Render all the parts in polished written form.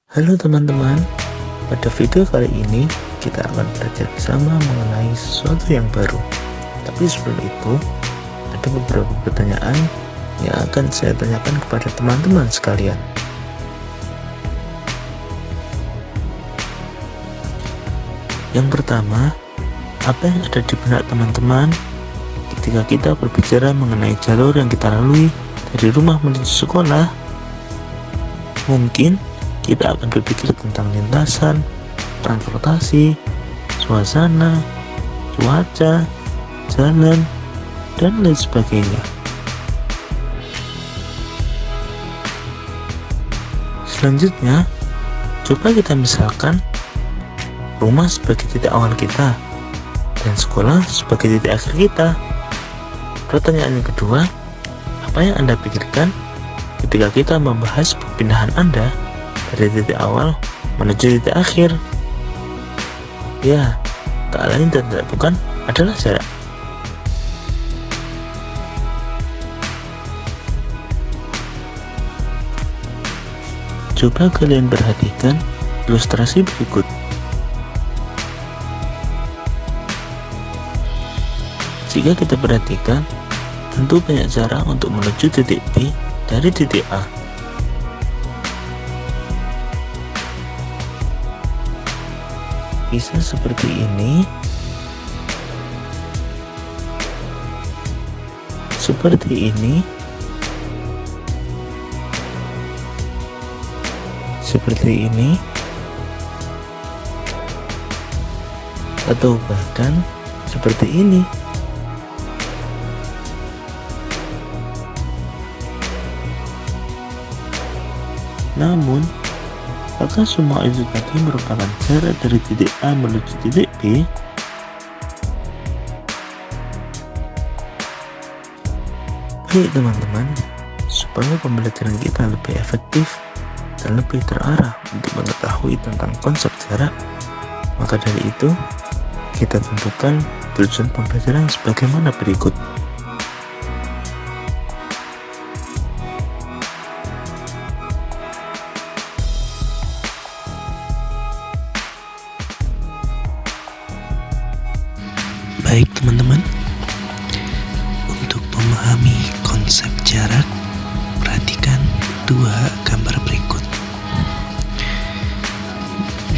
Halo teman-teman, pada video kali ini kita akan belajar bersama mengenai sesuatu yang baru. Tapi sebelum itu, ada beberapa pertanyaan yang akan saya tanyakan kepada teman-teman sekalian. Yang pertama, apa yang ada di benak teman-teman ketika kita berbicara mengenai jalur yang kita lalui dari rumah menuju sekolah? Mungkin kita akan berpikir tentang lintasan, transportasi, suasana, cuaca, jalan, dan lain sebagainya. Selanjutnya, coba kita misalkan rumah sebagai titik awal kita dan sekolah sebagai titik akhir kita. Pertanyaan yang kedua, apa yang Anda pikirkan ketika kita membahas perpindahan Anda dari titik awal menuju titik akhir? Ya, tak lain dan tak bukan adalah jarak. Coba kalian perhatikan ilustrasi berikut. Jika kita perhatikan, tentu banyak cara untuk menuju titik B dari titik A. Bisa seperti ini, seperti ini, seperti ini, atau bahkan seperti ini. Namun, apakah semua itu tadi merupakan jarak dari titik A menuju titik B? Baik teman-teman, supaya pembelajaran kita lebih efektif dan lebih terarah untuk mengetahui tentang konsep jarak, maka dari itu, kita tentukan tujuan pembelajaran sebagaimana berikut. Baik teman-teman, untuk memahami konsep jarak, perhatikan dua gambar berikut.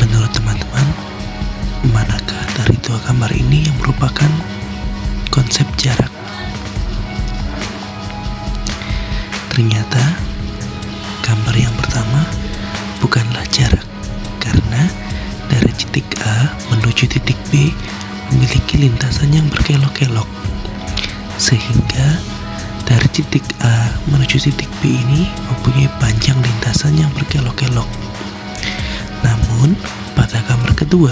Menurut teman-teman, manakah dari dua gambar ini yang merupakan konsep jarak? Ternyata gambar yang pertama bukanlah jarak, karena dari titik A menuju titik B memiliki lintasan yang berkelok-kelok, sehingga dari titik A menuju titik B ini mempunyai panjang lintasan yang berkelok-kelok. Namun pada gambar kedua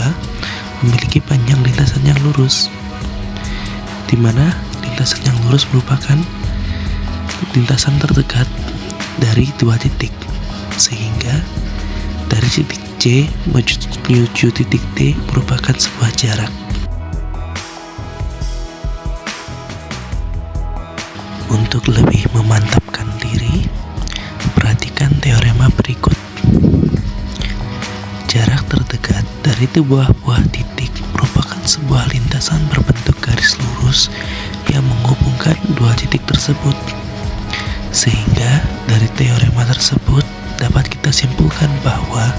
memiliki panjang lintasan yang lurus, di mana lintasan yang lurus merupakan lintasan terdekat dari dua titik, sehingga dari titik C menuju titik D merupakan sebuah jarak. Untuk lebih memantapkan diri, perhatikan teorema berikut. Jarak terdekat dari dua buah titik merupakan sebuah lintasan berbentuk garis lurus yang menghubungkan dua titik tersebut. Sehingga dari teorema tersebut dapat kita simpulkan bahwa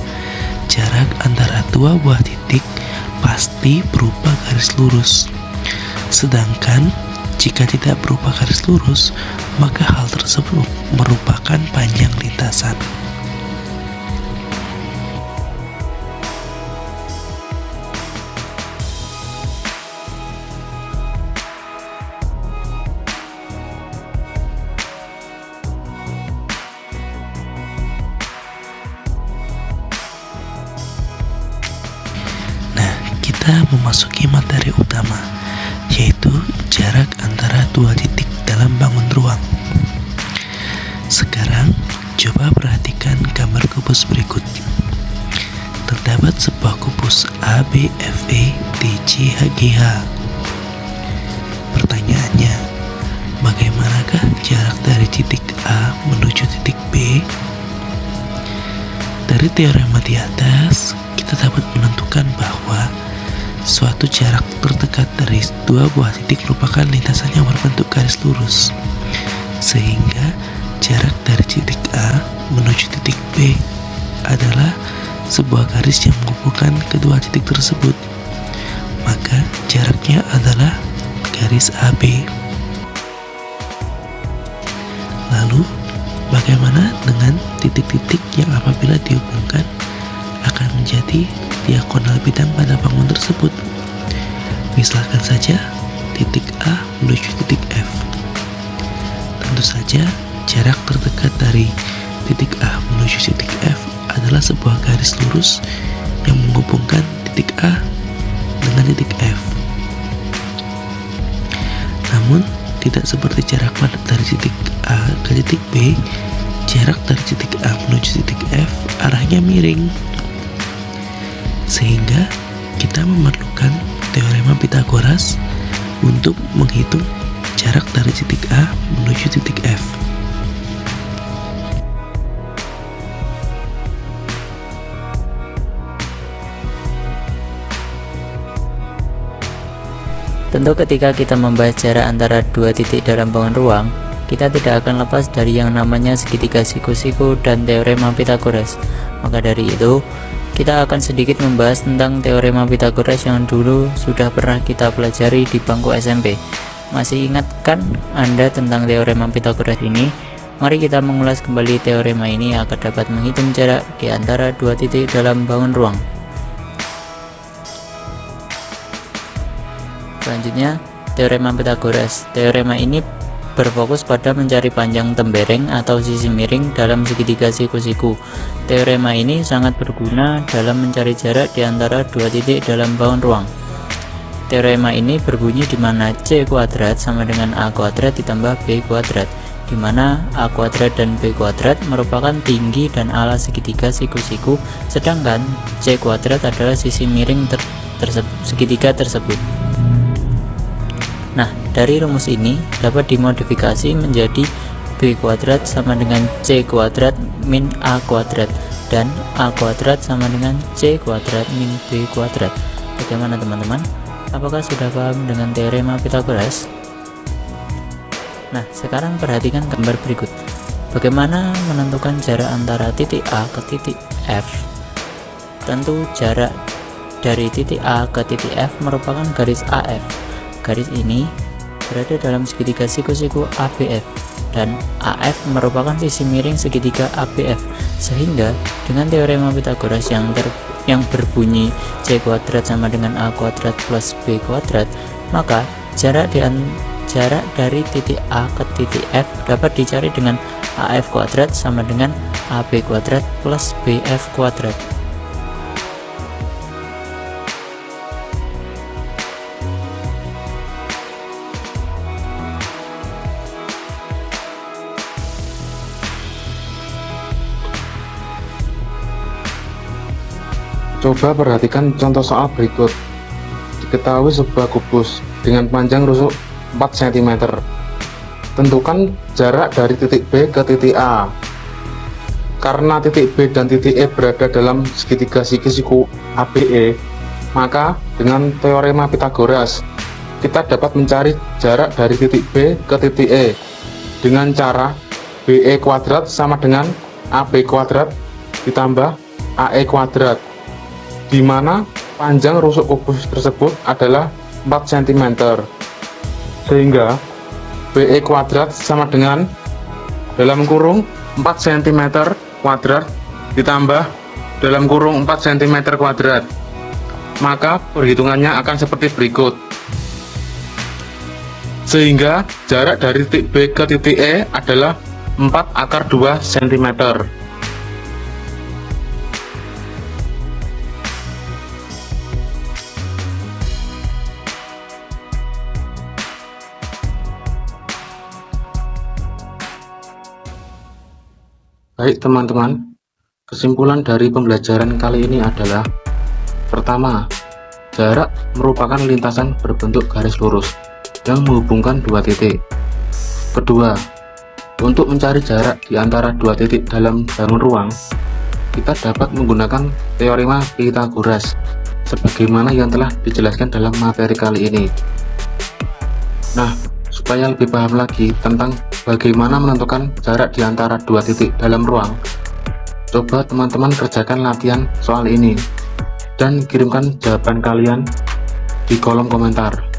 jarak antara dua buah titik pasti berupa garis lurus. Sedangkan jika tidak berupa garis lurus, maka hal tersebut merupakan panjang lintasan. Nah, kita memasuki materi utama, yaitu jarak antara dua titik dalam bangun ruang. Sekarang, coba perhatikan gambar kubus berikut. Terdapat sebuah kubus ABFE DCHGH. Pertanyaannya, bagaimanakah jarak dari titik A menuju titik B? Dari teorema di atas, kita dapat menentukan bahwa suatu jarak terdekat dari dua buah titik merupakan lintasan yang berbentuk garis lurus, sehingga jarak dari titik A menuju titik B adalah sebuah garis yang menghubungkan kedua titik tersebut. Maka jaraknya adalah garis AB. Lalu, bagaimana dengan titik-titik yang apabila dihubungkan akan menjadi diagonal bidang pada bangun tersebut? Misalkan saja titik A menuju titik F. Tentu saja jarak terdekat dari titik A menuju titik F adalah sebuah garis lurus yang menghubungkan titik A dengan titik F. Namun, tidak seperti jarak padat dari titik A ke titik B, jarak dari titik A menuju titik F arahnya miring. Sehingga kita memerlukan teorema Pythagoras untuk menghitung jarak dari titik A menuju titik F. Tentu ketika kita membahas jarak antara dua titik dalam bangun ruang, kita tidak akan lepas dari yang namanya segitiga siku-siku dan teorema Pythagoras. Maka dari itu, kita akan sedikit membahas tentang teorema Pythagoras yang dulu sudah pernah kita pelajari di bangku SMP. Masih ingat kan Anda tentang teorema Pythagoras ini? Mari kita mengulas kembali teorema ini agar dapat menghitung jarak di antara dua titik dalam bangun ruang. Selanjutnya, teorema Pythagoras. Teorema ini berfokus pada mencari panjang tembereng atau sisi miring dalam segitiga siku-siku. Teorema ini sangat berguna dalam mencari jarak di antara dua titik dalam bangun ruang. Teorema ini berbunyi di mana C kuadrat sama dengan A kuadrat ditambah B kuadrat, di mana A kuadrat dan B kuadrat merupakan tinggi dan alas segitiga siku-siku, sedangkan C kuadrat adalah sisi miring segitiga tersebut. Nah, dari rumus ini dapat dimodifikasi menjadi B kuadrat sama dengan C kuadrat min A kuadrat, dan A kuadrat sama dengan C kuadrat min B kuadrat. Bagaimana teman-teman? Apakah sudah paham dengan teorema Pythagoras? Nah, sekarang perhatikan gambar berikut. Bagaimana menentukan jarak antara titik A ke titik F? Tentu jarak dari titik A ke titik F merupakan garis AF. Garis ini berada dalam segitiga siku-siku ABF, dan AF merupakan sisi miring segitiga ABF. Sehingga dengan teorema Pythagoras yang berbunyi C kuadrat sama dengan A kuadrat plus B kuadrat, maka jarak dari titik A ke titik F dapat dicari dengan AF kuadrat sama dengan AB kuadrat plus BF kuadrat. Coba perhatikan contoh soal berikut. Diketahui sebuah kubus dengan panjang rusuk 4 cm. Tentukan jarak dari titik B ke titik A. Karena titik B dan titik E berada dalam segitiga siku-siku ABE, maka dengan teorema Pythagoras kita dapat mencari jarak dari titik B ke titik E dengan cara BE kuadrat sama dengan AB kuadrat ditambah AE kuadrat, di mana panjang rusuk kubus tersebut adalah 4 cm, sehingga BE kuadrat sama dengan dalam kurung 4 cm kuadrat ditambah dalam kurung 4 cm kuadrat. Maka perhitungannya akan seperti berikut. Sehingga jarak dari titik B ke titik E adalah 4 akar 2 cm. Baik teman-teman, kesimpulan dari pembelajaran kali ini adalah: pertama, jarak merupakan lintasan berbentuk garis lurus yang menghubungkan dua titik. Kedua, untuk mencari jarak di antara dua titik dalam bangun ruang, kita dapat menggunakan teorema Pythagoras sebagaimana yang telah dijelaskan dalam materi kali ini. Nah, supaya lebih paham lagi tentang bagaimana menentukan jarak di antara dua titik dalam ruang, coba teman-teman kerjakan latihan soal ini dan kirimkan jawaban kalian di kolom komentar.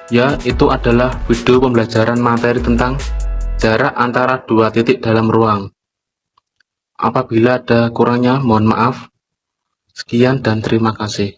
Ya, itu adalah video pembelajaran materi tentang jarak antara dua titik dalam ruang. Apabila ada kurangnya, mohon maaf. Sekian dan terima kasih.